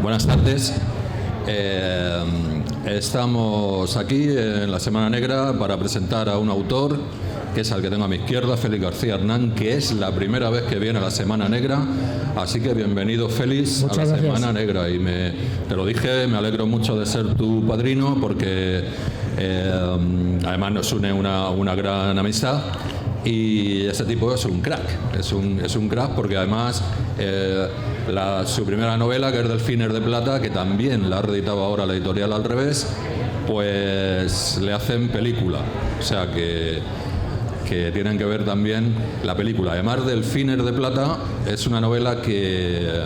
Buenas tardes. Estamos aquí en la Semana Negra para presentar a un autor que es al que tengo a mi izquierda, Félix García Hernán, que es la primera vez que viene a la Semana Negra, así que bienvenido, Félix, a la Semana Negra. Y te lo dije, me alegro mucho de ser tu padrino porque además nos une una gran amistad. Y ese tipo es un crack, es un crack porque además su primera novela, que es Delfines de Plata, que también la ha reeditado ahora la editorial Al Revés, pues le hacen película, o sea que tienen que ver también la película. Además, Delfines de Plata es una novela que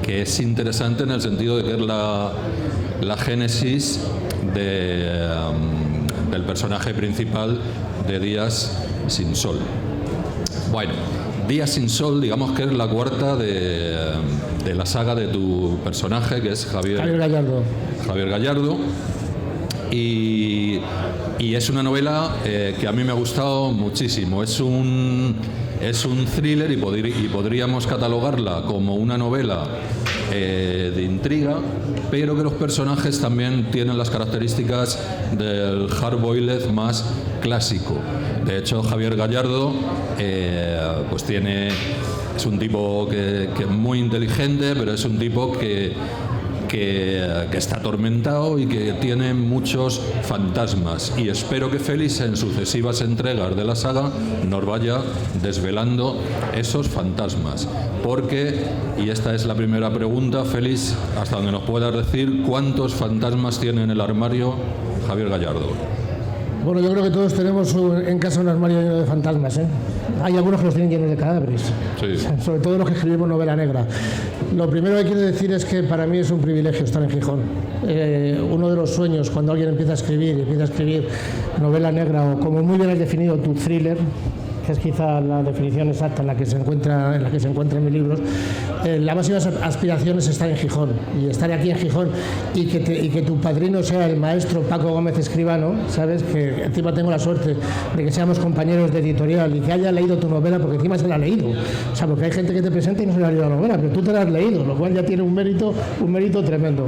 es interesante en el sentido de que es la génesis del personaje principal de Días sin Sol. Bueno, Días sin Sol, digamos que es la cuarta de la saga de tu personaje, que es Javier Gallardo. Y es una novela que a mí me ha gustado muchísimo. Es un thriller y podríamos catalogarla como una novela de intriga, pero que los personajes también tienen las características del hard-boiled más clásico. De hecho, Javier Gallardo pues es un tipo que es muy inteligente, pero es un tipo que está atormentado y que tiene muchos fantasmas, y espero que Félix en sucesivas entregas de la saga nos vaya desvelando esos fantasmas, porque, y esta es la primera pregunta, Félix, hasta donde nos puedas decir, ¿cuántos fantasmas tiene en el armario Javier Gallardo? Bueno, yo creo que todos tenemos en casa un armario lleno de fantasmas, ¿eh? Hay algunos que los tienen llenos de cadáveres, sí. Sobre todo los que escribimos novela negra. Lo primero que quiero decir es que para mí es un privilegio estar en Gijón. Uno de los sueños cuando alguien empieza a escribir novela negra, o como muy bien has definido tu thriller, que es quizá la definición exacta en la que se encuentra en mis libros, la máxima aspiración es estar en Gijón, y estar aquí en Gijón y que tu padrino sea el maestro Paco Gómez Escribano, ¿sabes? Que encima tengo la suerte de que seamos compañeros de editorial y que haya leído tu novela, porque encima se la ha leído. O sea, porque hay gente que te presenta y no se la ha leído la novela, pero tú te la has leído, lo cual ya tiene un mérito tremendo.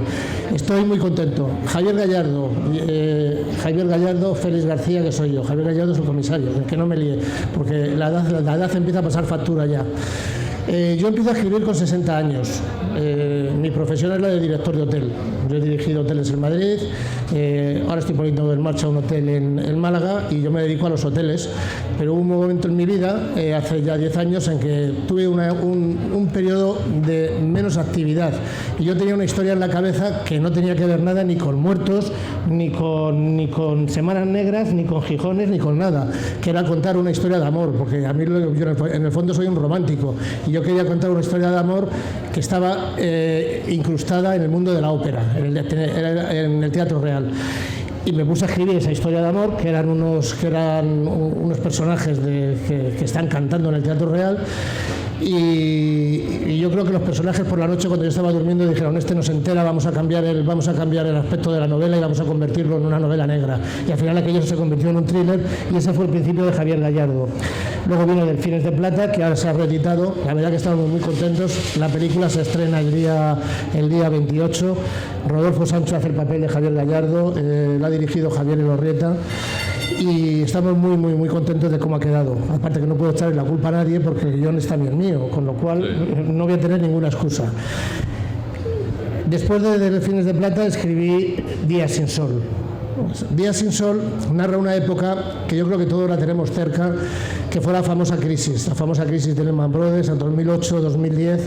Estoy muy contento. Javier Gallardo, Félix García, que soy yo. Javier Gallardo es el comisario, que no me líe, porque la edad empieza a pasar factura ya. Yo empiezo a escribir con 60 años. Mi profesión es la de director de hotel. Yo he dirigido hoteles en Madrid, ahora estoy poniendo en marcha un hotel en Málaga, y yo me dedico a los hoteles, pero hubo un momento en mi vida, hace ya 10 años, en que tuve un periodo de menos actividad, y yo tenía una historia en la cabeza que no tenía que ver nada ni con muertos, ni con Semanas Negras, ni con Gijones, ni con nada, que era contar una historia de amor, porque a mí yo en el fondo soy un romántico, y yo quería contar una historia de amor que estaba incrustada en el mundo de la ópera, en el Teatro Real. Y me puse a escribir esa historia de amor, que eran unos personajes que están cantando en el Teatro Real. Y yo creo que los personajes por la noche, cuando yo estaba durmiendo, dijeron: este no se entera, vamos a cambiar el aspecto de la novela y vamos a convertirlo en una novela negra. Y al final aquello se convirtió en un thriller, y ese fue el principio de Javier Gallardo. Luego vino Delfines de Plata, que ahora se ha reeditado. La verdad que estamos muy contentos. La película se estrena el día 28. Rodolfo Sancho hace el papel de Javier Gallardo, la ha dirigido Javier Elorrieta. Y estamos muy, muy, muy contentos de cómo ha quedado. Aparte que no puedo echarle la culpa a nadie porque el guión es también mío, con lo cual no voy a tener ninguna excusa. Después de Delfines de Plata escribí Días sin Sol. Días sin Sol narra una época que yo creo que todos la tenemos cerca, que fue la famosa crisis de Lehman Brothers en 2008-2010,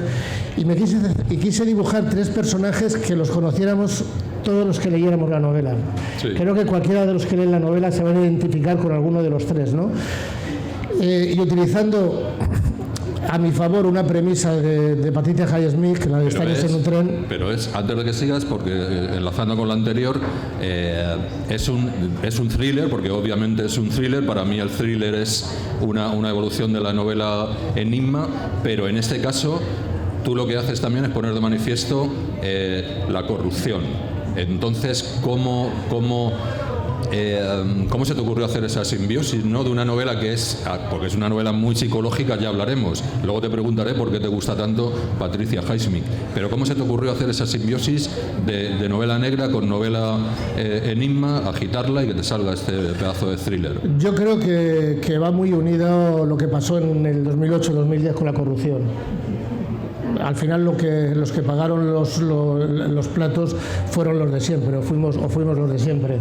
y quise dibujar 3 personajes que los conociéramos todos los que leyéramos la novela. Sí. Creo que cualquiera de los que leen la novela se van a identificar con alguno de los 3, ¿no? Y utilizando a mi favor una premisa de Patricia Highsmith, que la de Estaños en un tren. Pero antes de que sigas, porque enlazando con la anterior, es un thriller, porque obviamente es un thriller. Para mí el thriller es una evolución de la novela enigma, pero en este caso tú lo que haces también es poner de manifiesto la corrupción. Entonces, ¿cómo ¿Cómo se te ocurrió hacer esa simbiosis, ¿no? De una novela que es, porque es una novela muy psicológica, ya hablaremos. Luego te preguntaré por qué te gusta tanto Patricia Highsmith. Pero ¿cómo se te ocurrió hacer esa simbiosis de novela negra con novela enigma, agitarla y que te salga este pedazo de thriller? Yo creo que va muy unido lo que pasó en el 2008-2010 con la corrupción. Al final los que pagaron los platos fueron los de siempre, o fuimos los de siempre.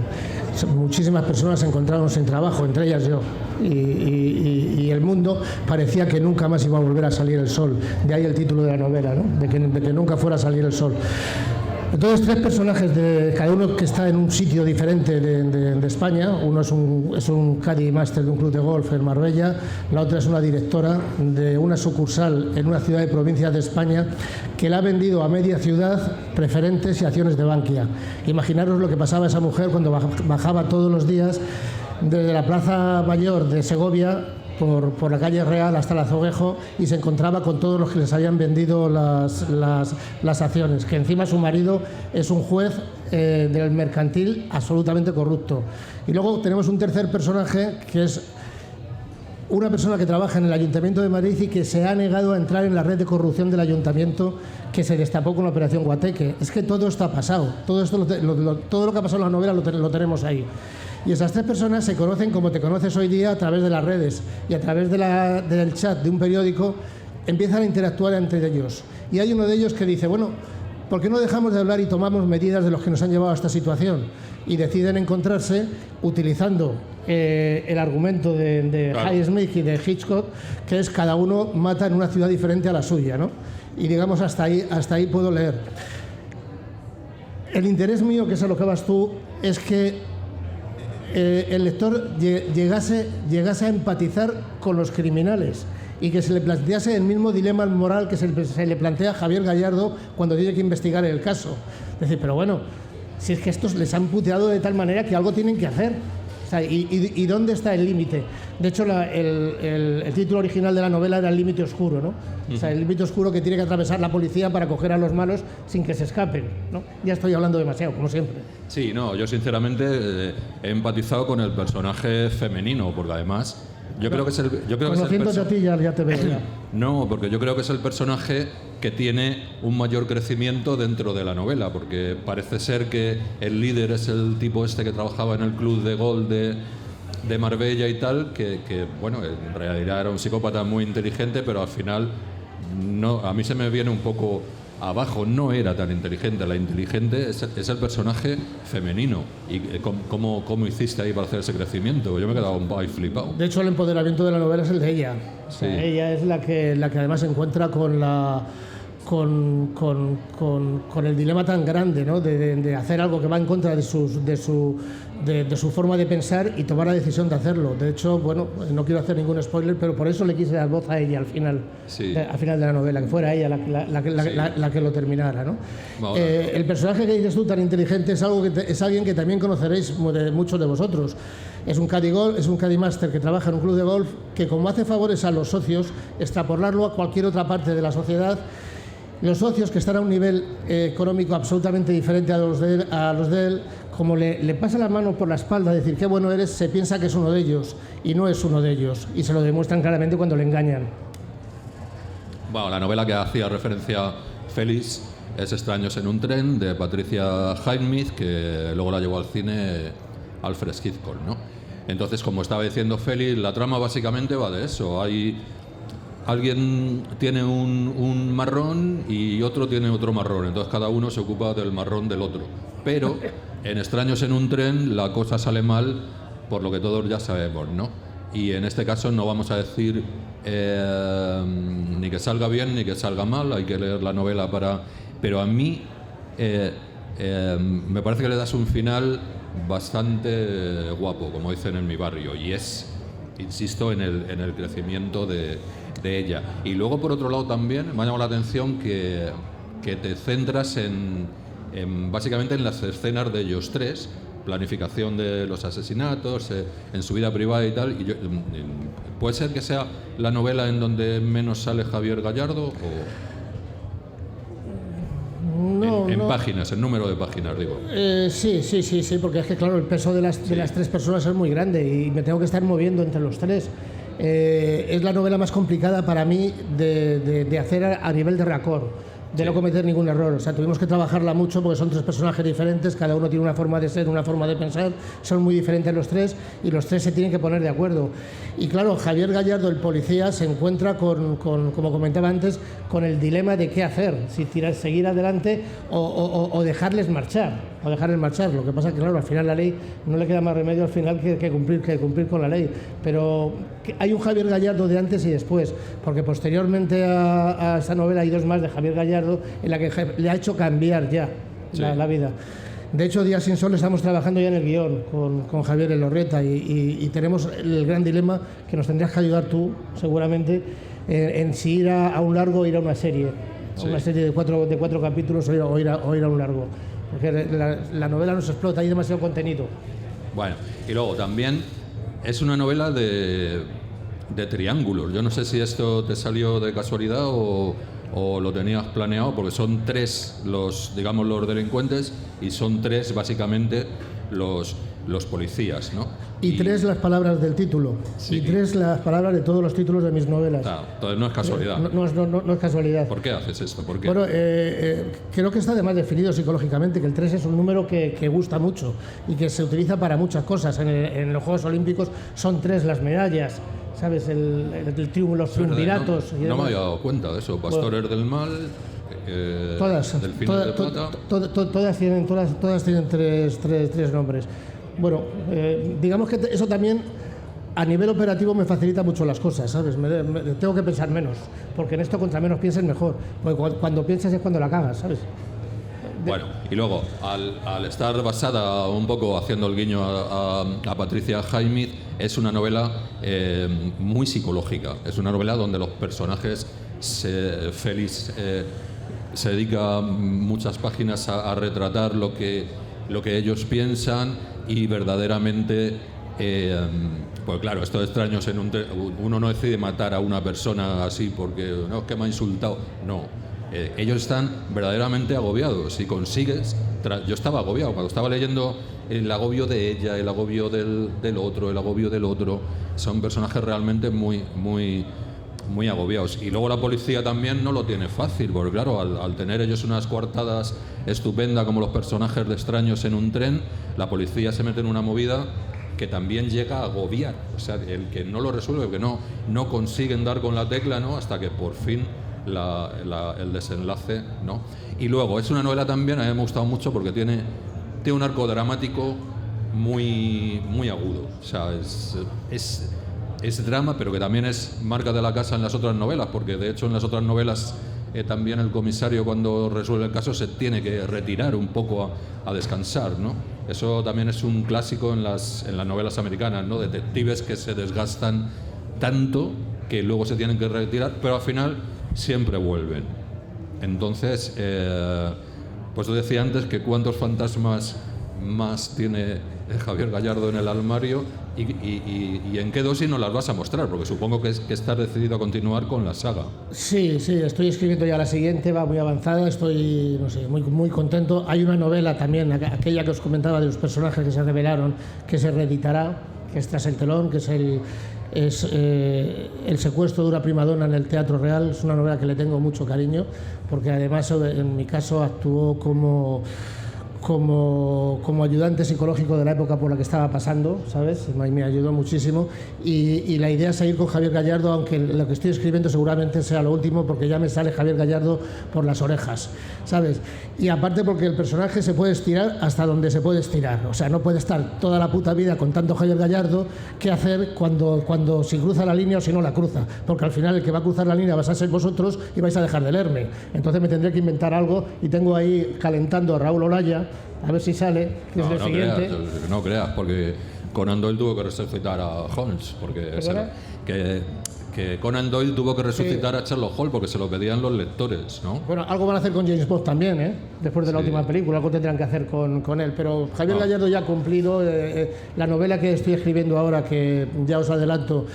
Muchísimas personas se encontraron sin trabajo, entre ellas yo. Y el mundo parecía que nunca más iba a volver a salir el sol. De ahí el título de la novela, ¿no? de que nunca fuera a salir el sol. Entonces, tres personajes, cada uno que está en un sitio diferente de España. Uno es un Caddy Master de un club de golf en Marbella, la otra es una directora de una sucursal en una ciudad de provincia de España que le ha vendido a media ciudad preferentes y acciones de Bankia. Imaginaros lo que pasaba a esa mujer cuando bajaba todos los días desde la Plaza Mayor de Segovia por la calle Real hasta el Azoguejo y se encontraba con todos los que les habían vendido las acciones, que encima su marido es un juez del mercantil absolutamente corrupto. Y luego tenemos un tercer personaje que es una persona que trabaja en el Ayuntamiento de Madrid y que se ha negado a entrar en la red de corrupción del Ayuntamiento que se destapó con la Operación Guateque. Es que todo esto ha pasado, todo lo que ha pasado en la novela lo tenemos ahí. Y esas tres personas se conocen como te conoces hoy día a través de las redes y a través del chat de un periódico empiezan a interactuar entre ellos. Y hay uno de ellos que dice, bueno, ¿por qué no dejamos de hablar y tomamos medidas de los que nos han llevado a esta situación? Y deciden encontrarse utilizando el argumento de Highsmith y de Hitchcock, que es cada uno mata en una ciudad diferente a la suya, ¿no? Y digamos, hasta ahí puedo leer. El interés mío, que es a lo que vas tú, es que el lector llegase a empatizar con los criminales y que se le plantease el mismo dilema moral que se le plantea a Javier Gallardo cuando tiene que investigar el caso. Es decir, pero bueno, si es que estos les han puteado de tal manera que algo tienen que hacer. O sea, ¿y dónde está el límite? De hecho, el título original de la novela era El límite oscuro, ¿no? O sea, el límite oscuro que tiene que atravesar la policía para coger a los malos sin que se escapen, ¿no? Ya estoy hablando demasiado, como siempre. Sí, no, yo sinceramente he empatizado con el personaje femenino, porque además yo creo que es el Conociéndote a ti ya te veo ya. No, porque yo creo que es el personaje que tiene un mayor crecimiento dentro de la novela, porque parece ser que el líder es el tipo este que trabajaba en el club de golf de Marbella y tal, que bueno, en realidad era un psicópata muy inteligente, pero al final no, a mí se me viene un poco abajo, no era tan inteligente. La inteligente es el personaje femenino. ¿Y cómo hiciste ahí para hacer ese crecimiento? Yo me he quedado un poco flipado. De hecho, el empoderamiento de la novela es el de ella. Sí. O sea, ella es la que además se encuentra con el dilema tan grande, ¿no? de hacer algo que va en contra de su forma de pensar y tomar la decisión de hacerlo. De hecho, bueno, no quiero hacer ningún spoiler, pero por eso le quise dar voz a ella al final, al final de la novela, que fuera ella la que lo terminara, ¿no? El personaje que dices tú, tan inteligente, es alguien que también conoceréis muchos de vosotros. Es un Caddy Master que trabaja en un club de golf que, como hace favores a los socios, extrapolarlo a cualquier otra parte de la sociedad. Los socios, que están a un nivel económico absolutamente diferente a los de él, como le pasa la mano por la espalda, decir qué bueno eres, se piensa que es uno de ellos y no es uno de ellos, y se lo demuestran claramente cuando le engañan. Bueno, la novela que hacía referencia Félix es Extraños en un tren, de Patricia Highsmith, que luego la llevó al cine Alfred Hitchcock, ¿no? Entonces, como estaba diciendo Félix, la trama básicamente va de eso. Alguien tiene un marrón y otro tiene otro marrón, entonces cada uno se ocupa del marrón del otro. Pero en Extraños en un tren la cosa sale mal, por lo que todos ya sabemos, ¿no? Y en este caso no vamos a decir ni que salga bien ni que salga mal, hay que leer la novela para... Pero a mí me parece que le das un final bastante guapo, como dicen en mi barrio, y es, insisto, en el crecimiento de ella. Y luego, por otro lado, también me ha llamado la atención que te centras básicamente en las escenas de ellos tres, planificación de los asesinatos, en su vida privada y tal. ¿Puede ser que sea la novela en donde menos sale Javier Gallardo? No, En páginas, el número de páginas, digo. Sí, porque es que claro, el peso de las 3 personas es muy grande y me tengo que estar moviendo entre los 3. Es la novela más complicada para mí de hacer a nivel de raccord, de no cometer ningún error. O sea, tuvimos que trabajarla mucho porque son 3 personajes diferentes, cada uno tiene una forma de ser, una forma de pensar, son muy diferentes los 3 y los 3 se tienen que poner de acuerdo. Y claro, Javier Gallardo, el policía, se encuentra como comentaba antes, con el dilema de qué hacer, si seguir adelante o dejarles marchar. Lo que pasa es que claro, al final la ley no le queda más remedio al final que cumplir con la ley. Pero hay un Javier Gallardo de antes y después, porque posteriormente a esta novela hay 2 más de Javier Gallardo en la que le ha hecho cambiar ya la vida. De hecho, Días sin Sol estamos trabajando ya en el guión con Javier Elorrieta y tenemos el gran dilema que nos tendrías que ayudar tú, seguramente, en si ir a un largo o ir a una serie. Una serie de 4 capítulos o ir a un largo. Porque la novela nos explota, hay demasiado contenido. Bueno, y luego también es una novela de triángulos. Yo no sé si esto te salió de casualidad o lo tenías planeado, porque son 3 los delincuentes y son 3 básicamente los policías, ¿no? Y 3 las palabras del título, y 3 las palabras de todos los títulos de mis novelas. Claro, entonces no es casualidad. No es casualidad. ¿Por qué haces esto? ¿Por qué? Bueno, creo que está además definido psicológicamente, que el 3 es un número que gusta mucho y que se utiliza para muchas cosas. En los Juegos Olímpicos son 3 las medallas, ¿sabes? Los triunviratos. No me había dado cuenta de eso. Pastores del Mal, Delfines de Plata. Todas tienen tres nombres. Bueno, digamos que eso también a nivel operativo me facilita mucho las cosas, ¿sabes? Tengo que pensar menos, porque en esto contra menos pienses mejor, porque cuando piensas es cuando la cagas, ¿sabes? Bueno, y luego, al estar basada un poco haciendo el guiño a Patricia Highsmith, es una novela muy psicológica. Es una novela donde los personajes, Félix se dedica muchas páginas a retratar lo que ellos piensan y verdaderamente, pues claro, estos extraños uno no decide matar a una persona así porque no, es que me ha insultado. No. Ellos están verdaderamente agobiados. Si consigues, yo estaba agobiado cuando estaba leyendo el agobio de ella, el agobio del otro. Son personajes realmente muy agobiados. Y luego la policía también no lo tiene fácil, porque claro, al tener ellos unas coartadas estupendas como los personajes de extraños en un tren, la policía se mete en una movida que también llega a agobiar. O sea, el que no lo resuelve, el que no consiguen dar con la tecla, ¿no? Hasta que por fin el desenlace, ¿no? Y luego es una novela también, a mí me ha gustado mucho porque tiene un arco dramático muy agudo. O sea, es drama, pero que también es marca de la casa en las otras novelas, porque de hecho en las otras novelas también el comisario, cuando resuelve el caso, se tiene que retirar un poco a descansar, ¿no? Eso también es un clásico en las novelas americanas, ¿no? Detectives que se desgastan tanto que luego se tienen que retirar, pero al final siempre vuelven. Entonces, pues yo decía antes que cuántos fantasmas más tiene Javier Gallardo en el armario y en qué dosis nos las vas a mostrar, porque supongo que estás decidido a continuar con la saga. Sí, estoy escribiendo ya la siguiente, va muy avanzada, estoy muy contento. Hay una novela también, aquella que os comentaba de los personajes que se revelaron, que se reeditará, que es Tras el telón, que es el secuestro de una primadona en el Teatro Real. Es una novela que le tengo mucho cariño, porque además en mi caso actuó como ayudante psicológico de la época por la que estaba pasando, ¿sabes? Me ayudó muchísimo y la idea es seguir con Javier Gallardo, aunque lo que estoy escribiendo seguramente sea lo último, porque ya me sale Javier Gallardo por las orejas, ¿sabes? Y aparte porque el personaje se puede estirar hasta donde se puede estirar, o sea, no puede estar toda la puta vida con tanto Javier Gallardo. ¿Qué hacer cuando si cruza la línea o si no la cruza? Porque al final el que va a cruzar la línea vas a ser vosotros y vais a dejar de leerme. Entonces me tendré que inventar algo y tengo ahí calentando a Raúl Olaya, a ver si sale, que es el siguiente. No creas, porque Conan Doyle tuvo que resucitar a Holmes, porque que Conan Doyle tuvo que resucitar a Sherlock Holmes porque se lo pedían los lectores, ¿no? Bueno, algo van a hacer con James Bond también, ¿eh? Después de la última película, algo tendrán que hacer con él. Pero Javier Gallardo ya ha cumplido. La novela que estoy escribiendo ahora, que ya os adelanto,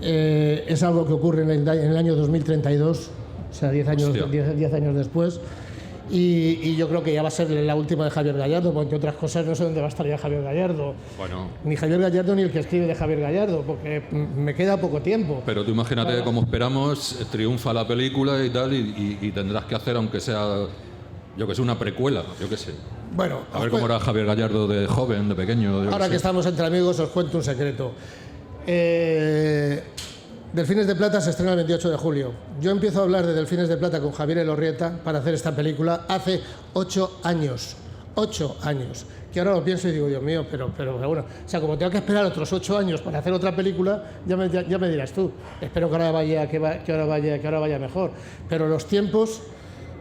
es algo que ocurre en el año 2032, o sea, 10 años después. Y yo creo que ya va a ser la última de Javier Gallardo, porque entre otras cosas no sé dónde va a estar ya Javier Gallardo. Bueno. Ni Javier Gallardo ni el que escribe de Javier Gallardo, porque me queda poco tiempo. Pero tú imagínate cómo esperamos, triunfa la película y tal, y tendrás que hacer, aunque sea, yo que sé, una precuela, yo que sé. Bueno, a ver cómo era Javier Gallardo de joven, de pequeño. Ahora que estamos entre amigos os cuento un secreto. Delfines de Plata se estrena el 28 de julio. Yo empiezo a hablar de Delfines de Plata con Javier Elorrieta para hacer esta película hace 8 años. 8 años. Que ahora lo pienso y digo, Dios mío, pero bueno. O sea, como tengo que esperar otros 8 años para hacer otra película, ya me dirás tú. Espero que ahora vaya mejor. Pero los tiempos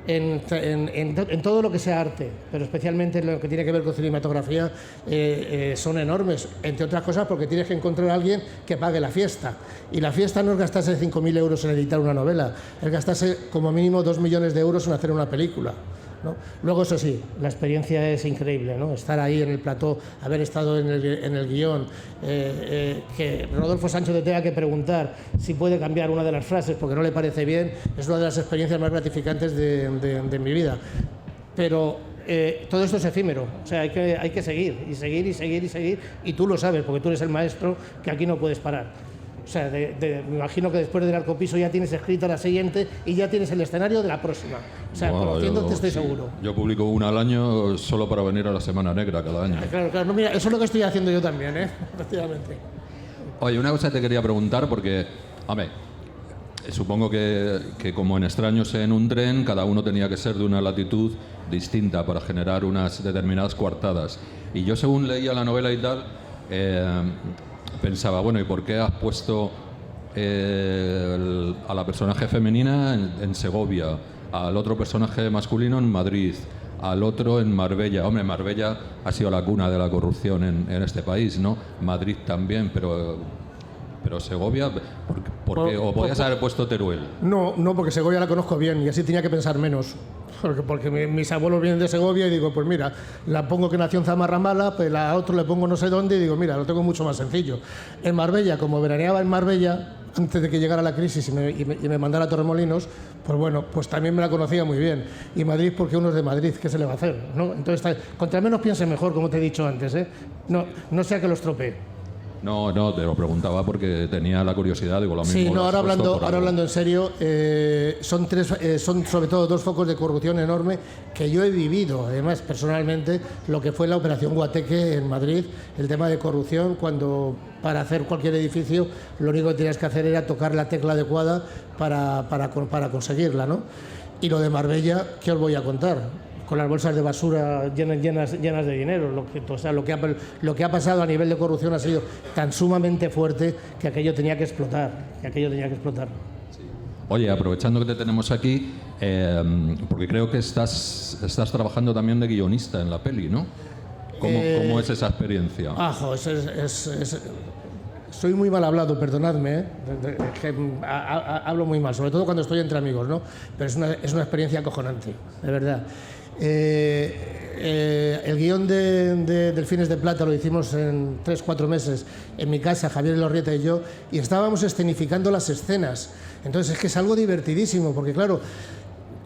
en todo lo que sea arte, pero especialmente en lo que tiene que ver con cinematografía, son enormes, entre otras cosas porque tienes que encontrar a alguien que pague la fiesta, y la fiesta no es gastarse 5.000 euros en editar una novela, es gastarse como mínimo 2 millones de euros en hacer una película, ¿no? Luego, eso sí, la experiencia es increíble, ¿no? Estar ahí en el plató, haber estado en el guión, que Rodolfo Sánchez te tenga que preguntar si puede cambiar una de las frases porque no le parece bien, es una de las experiencias más gratificantes de mi vida. Pero todo esto es efímero, o sea, hay que seguir, y tú lo sabes porque tú eres el maestro, que aquí no puedes parar. O sea, me imagino que después del Arcopiso ya tienes escrita la siguiente y ya tienes el escenario de la próxima. O sea, conociéndote estoy seguro. Yo publico una al año solo para venir a la Semana Negra cada año. Claro, no, mira, eso es lo que estoy haciendo yo también, efectivamente. Oye, una cosa te quería preguntar porque, a ver, supongo que como en Extraños en un tren, cada uno tenía que ser de una latitud distinta para generar unas determinadas coartadas. Y yo, según leía la novela y tal, pensaba, bueno, ¿y por qué has puesto a la personaje femenina en Segovia, al otro personaje masculino en Madrid, al otro en Marbella? Hombre, Marbella ha sido la cuna de la corrupción en este país, ¿no? Madrid también, pero Segovia, ¿por qué? ¿O podías haber puesto Teruel? No, porque Segovia la conozco bien y así tenía que pensar menos. Porque mis abuelos vienen de Segovia y digo, pues mira, la pongo que nació en Zamarramala, pues a otro le pongo no sé dónde y digo, mira, lo tengo mucho más sencillo. En Marbella, como veraneaba en Marbella, antes de que llegara la crisis y me mandara a Torremolinos, pues bueno, pues también me la conocía muy bien. Y Madrid, porque uno es de Madrid, ¿qué se le va a hacer? ¿No? Entonces, contra menos piense mejor, como te he dicho antes, ¿eh? No sea que lo estropee. No, te lo preguntaba porque tenía la curiosidad, digo, lo mismo. Sí, no, ahora hablando en serio, son sobre todo 2 focos de corrupción enorme que yo he vivido, además, personalmente, lo que fue la Operación Guateque en Madrid, el tema de corrupción, cuando para hacer cualquier edificio lo único que tenías que hacer era tocar la tecla adecuada para conseguirla, ¿no? Y lo de Marbella, ¿qué os voy a contar? Con las bolsas de basura llenas de dinero. Lo que ha pasado a nivel de corrupción ha sido tan sumamente fuerte que aquello tenía que explotar. Sí. Oye, aprovechando que te tenemos aquí, porque creo que estás trabajando también de guionista en la peli, ¿no? ¿Cómo es esa experiencia? Soy muy mal hablado, perdonadme, hablo muy mal, sobre todo cuando estoy entre amigos, ¿no? Pero es una experiencia acojonante, de verdad. El guión de Delfines de Plata lo hicimos en 3-4 meses en mi casa, Javier Elorrieta y yo, y estábamos escenificando las escenas. Entonces es que es algo divertidísimo, porque claro,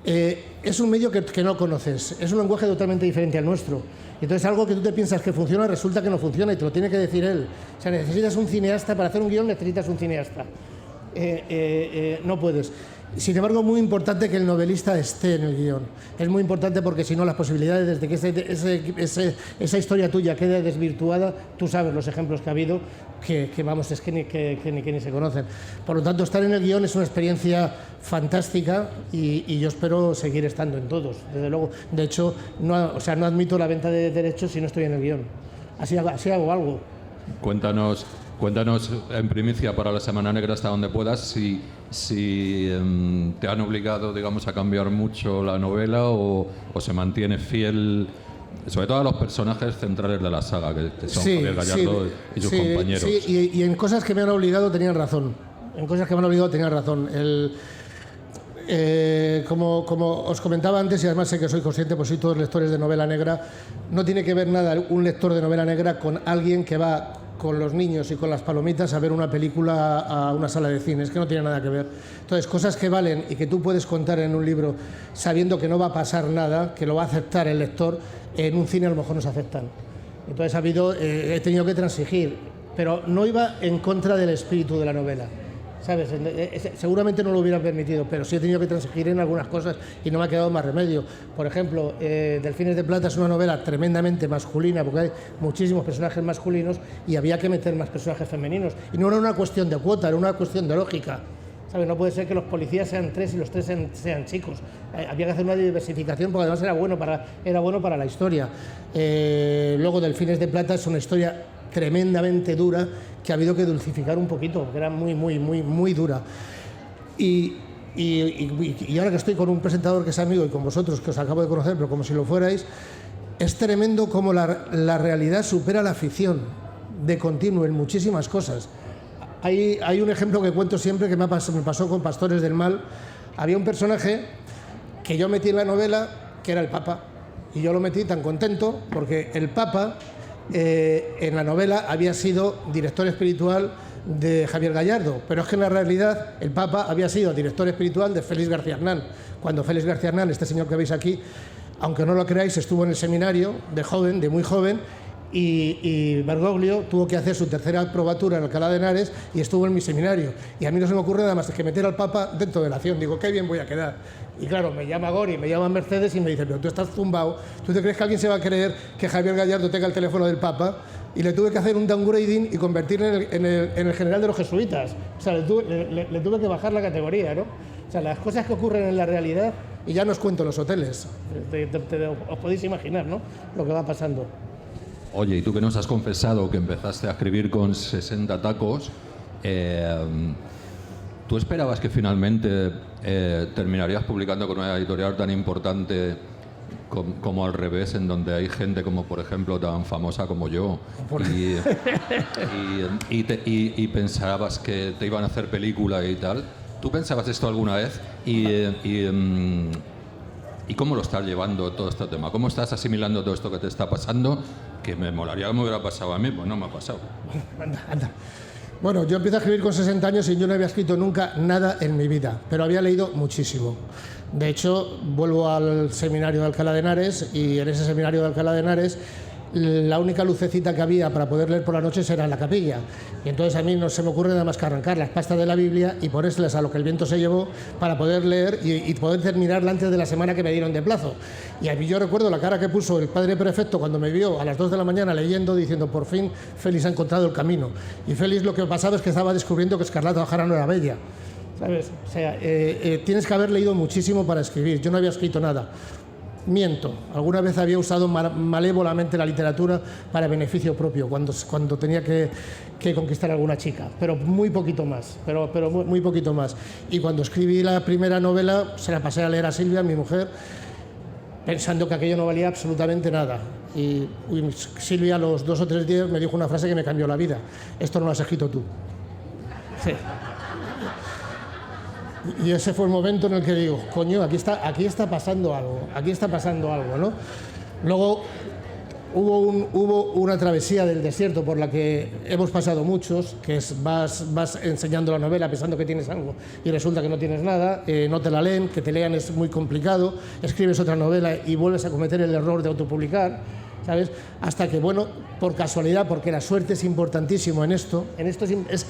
es un medio que no conoces, es un lenguaje totalmente diferente al nuestro. Entonces algo que tú te piensas que funciona, resulta que no funciona y te lo tiene que decir él. O sea, necesitas un cineasta, para hacer un guión necesitas un cineasta. No puedes. Sin embargo, es muy importante que el novelista esté en el guión. Es muy importante porque si no, las posibilidades de que esa historia tuya quede desvirtuada, tú sabes los ejemplos que ha habido, que ni se conocen. Por lo tanto, estar en el guión es una experiencia fantástica y yo espero seguir estando en todos, desde luego. De hecho, no admito la venta de derechos si no estoy en el guión. Así hago algo. Cuéntanos en primicia para la Semana Negra hasta donde puedas si te han obligado, digamos, a cambiar mucho la novela o se mantiene fiel, sobre todo a los personajes centrales de la saga, que son Javier Gallardo y sus compañeros. Sí, y en cosas que me han obligado tenían razón. Como os comentaba antes, y además sé que sois consciente, pues sois todos lectores de novela negra, no tiene que ver nada un lector de novela negra con alguien que va con los niños y con las palomitas a ver una película a una sala de cine, es que no tiene nada que ver. Entonces, cosas que valen y que tú puedes contar en un libro sabiendo que no va a pasar nada, que lo va a aceptar el lector, en un cine a lo mejor no se aceptan. Entonces he tenido que transigir, pero no iba en contra del espíritu de la novela, ¿sabes? Seguramente no lo hubiera permitido, pero sí he tenido que transigir en algunas cosas y no me ha quedado más remedio. Por ejemplo, Delfines de Plata es una novela tremendamente masculina porque hay muchísimos personajes masculinos y había que meter más personajes femeninos. Y no era una cuestión de cuota, era una cuestión de lógica. ¿Sabes? No puede ser que los policías sean 3 y los 3 sean chicos. Había que hacer una diversificación porque además era bueno para la historia. Luego Delfines de Plata es una historia tremendamente dura que ha habido que dulcificar un poquito, que era muy dura. Y ahora que estoy con un presentador que es amigo y con vosotros, que os acabo de conocer, pero como si lo fuerais, es tremendo cómo la realidad supera la ficción de continuo en muchísimas cosas. Hay un ejemplo que cuento siempre que me pasó con Pastores del Mal. Había un personaje que yo metí en la novela que era el Papa, y yo lo metí tan contento porque el Papa en la novela había sido director espiritual de Javier Gallardo, pero es que en la realidad el Papa había sido director espiritual de Félix García Hernán, cuando Félix García Hernán, este señor que veis aquí, aunque no lo creáis, estuvo en el seminario de muy joven, y Bergoglio tuvo que hacer su tercera probatura en Alcalá de Henares y estuvo en mi seminario. Y a mí no se me ocurre nada más que meter al Papa dentro de la acción. Digo, qué bien voy a quedar. Y claro, me llama Gori, me llama Mercedes y me dice, pero tú estás zumbado, ¿tú te crees que alguien se va a creer que Javier Gallardo tenga el teléfono del Papa? Y le tuve que hacer un downgrading y convertirle en el general de los jesuitas. O sea, le tuve que bajar la categoría, ¿no? O sea, las cosas que ocurren en la realidad, y ya no os cuento los hoteles. Os podéis imaginar, ¿no?, lo que va pasando. Oye, y tú que nos has confesado que empezaste a escribir con 60 tacos, ¿tú esperabas que finalmente terminarías publicando con una editorial tan importante como Al Revés, en donde hay gente como, por ejemplo, tan famosa como yo, y pensabas que te iban a hacer película y tal? ¿Tú pensabas esto alguna vez? ¿Y cómo lo estás llevando todo este tema? ¿Cómo estás asimilando todo esto que te está pasando? Que me molaría que me hubiera pasado a mí, pues no me ha pasado. Anda. Bueno, yo empiezo a escribir con 60 años y yo no había escrito nunca nada en mi vida, pero había leído muchísimo. De hecho, vuelvo al seminario de Alcalá de Henares y en ese seminario de Alcalá de Henares la única lucecita que había para poder leer por las noches era en la capilla. Y entonces a mí no se me ocurre nada más que arrancar las pastas de la Biblia y ponérselas a lo que el viento se llevó para poder leer y poder terminarla antes de la semana que me dieron de plazo. Y a mí yo recuerdo la cara que puso el padre prefecto cuando me vio a las 2 de la mañana leyendo, diciendo, por fin Félix ha encontrado el camino. Y Félix lo que pasaba es que estaba descubriendo que Escarlata O'Hara no era bella. ¿Sabes? O sea, tienes que haber leído muchísimo para escribir. Yo no había escrito nada. Miento, alguna vez había usado malévolamente la literatura para beneficio propio, cuando tenía que conquistar a alguna chica, pero muy poquito más, pero muy poquito más. Y cuando escribí la primera novela, se la pasé a leer a Silvia, mi mujer, pensando que aquello no valía absolutamente nada. Y Silvia, a los 2 o 3 días, me dijo una frase que me cambió la vida: esto no lo has escrito tú. Sí. Y ese fue el momento en el que digo, coño, aquí está pasando algo, ¿no? Luego hubo una travesía del desierto por la que hemos pasado muchos, que es vas enseñando la novela pensando que tienes algo y resulta que no tienes nada, no te la leen, que te lean es muy complicado, escribes otra novela y vuelves a cometer el error de autopublicar, ¿sabes? Hasta que, bueno, por casualidad, porque la suerte es importantísimo en esto es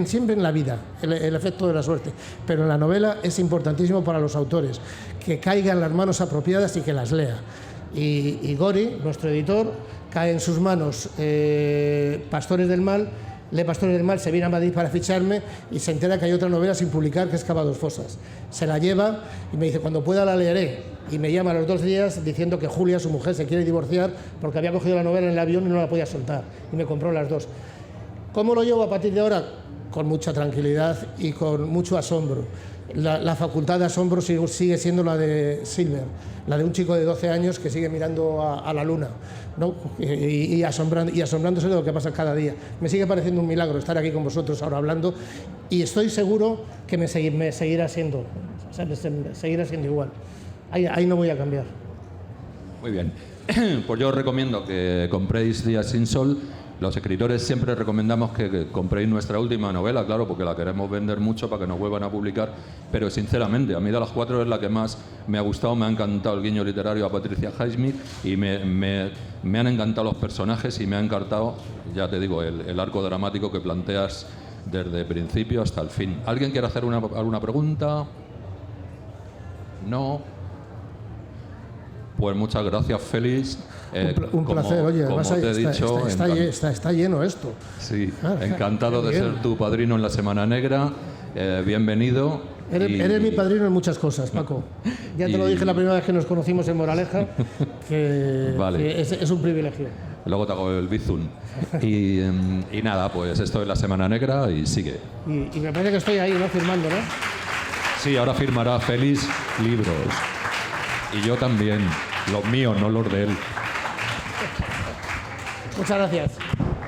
siempre en la vida, el efecto de la suerte, pero en la novela es importantísimo para los autores, que caigan en las manos apropiadas y que las lea. Y Gori, nuestro editor, cae en sus manos Pastores del Mal, lee Pastores del Mal, se viene a Madrid para ficharme y se entera que hay otra novela sin publicar que es Cava2 Fosas. Se la lleva y me dice, cuando pueda la leeré. Y me llama a los 2 días diciendo que Julia, su mujer, se quiere divorciar porque había cogido la novela en el avión y no la podía soltar. Y me compró las 2. ¿Cómo lo llevo a partir de ahora? Con mucha tranquilidad y con mucho asombro. La facultad de asombro sigue siendo la de Silver, la de un chico de 12 años que sigue mirando a la luna, ¿no? y asombrándose de lo que pasa cada día. Me sigue pareciendo un milagro estar aquí con vosotros ahora hablando y estoy seguro que me seguirá siendo, o sea, seguirá siendo igual. Ahí no voy a cambiar. Muy bien. Pues yo os recomiendo que compréis Días sin Sol Los escritores siempre recomendamos que compréis nuestra última novela, claro, porque la queremos vender mucho para que nos vuelvan a publicar, pero sinceramente, a mí de las 4 es la que más me ha gustado, me ha encantado el guiño literario a Patricia Highsmith y me han encantado los personajes y me ha encantado, ya te digo, el arco dramático que planteas desde el principio hasta el fin. ¿Alguien quiere hacer alguna pregunta? ¿No? Pues muchas gracias, Félix. Un placer, oye, como además te he dicho, está lleno esto. Sí, encantado de ser tu padrino en la Semana Negra. Bienvenido. Eres mi padrino en muchas cosas, Paco. Ya te lo dije la primera vez que nos conocimos en Moraleja, que, vale. que es un privilegio. Luego te hago el bizun. Y nada, pues esto es la Semana Negra y sigue. Y me parece que estoy ahí, ¿no? Firmando, ¿no? Sí, ahora firmará Félix libros. Y yo también. Los míos, no los de él. Muchas gracias.